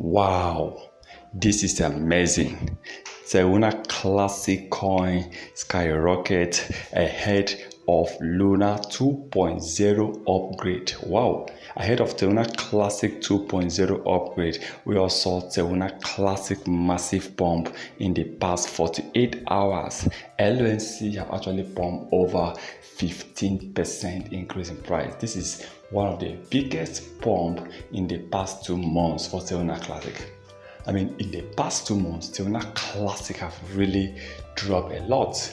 Wow, this is amazing. Luna Classic coin skyrocket ahead of Luna 2.0 upgrade. Wow, ahead of Luna Classic 2.0 upgrade, we also saw Luna Classic massive pump in the past 48 hours. LNC have actually pumped over 15% increase in price. This is one of the biggest pump in the past 2 months for Luna Classic. I mean, in the past 2 months, Luna Classic have really dropped a lot.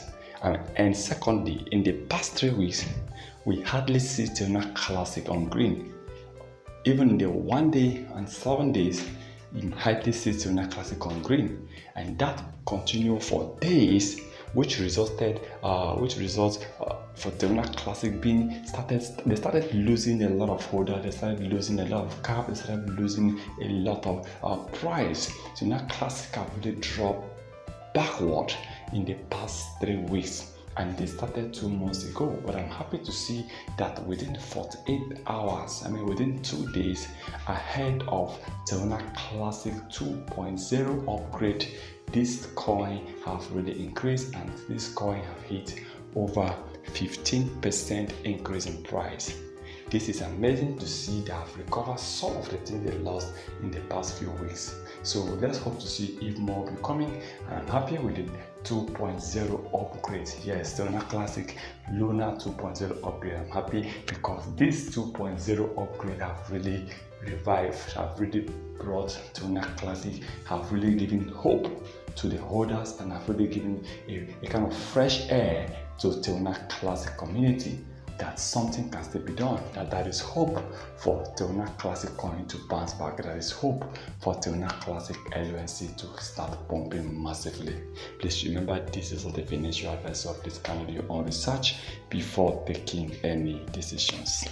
And secondly, in the past 3 weeks, we hardly see Luna Classic on green. Even in the 1 day and 7 days, you hardly see Luna Classic on green, and that continued for days, which resulted for Luna Classic being they started losing a lot of holders, they started losing a lot of cap, they started losing a lot of price. Luna Classic have really dropped backward in the past 3 weeks, and they started 2 months ago. But I'm happy to see that within 48 hours, within 2 days, ahead of Luna Classic 2.0 upgrade, this coin have really increased, and this coin have hit over 15% increase in price. This is amazing to see they have recovered some of the things they lost in the past few weeks. So let's hope to see if more will be coming. And I'm happy with the 2.0 upgrade. Yes, Luna Classic Luna 2.0 upgrade. I'm happy because this 2.0 upgrade have really revived, have really brought Luna Classic, have really given hope to the holders, and have really given a kind of fresh air to Luna Classic community, that something can still be done, that there is hope for Luna Classic coin to bounce back, there is hope for Luna Classic LUNC to start pumping massively. Please remember, this is not the financial advice, so please do your own research before taking any decisions.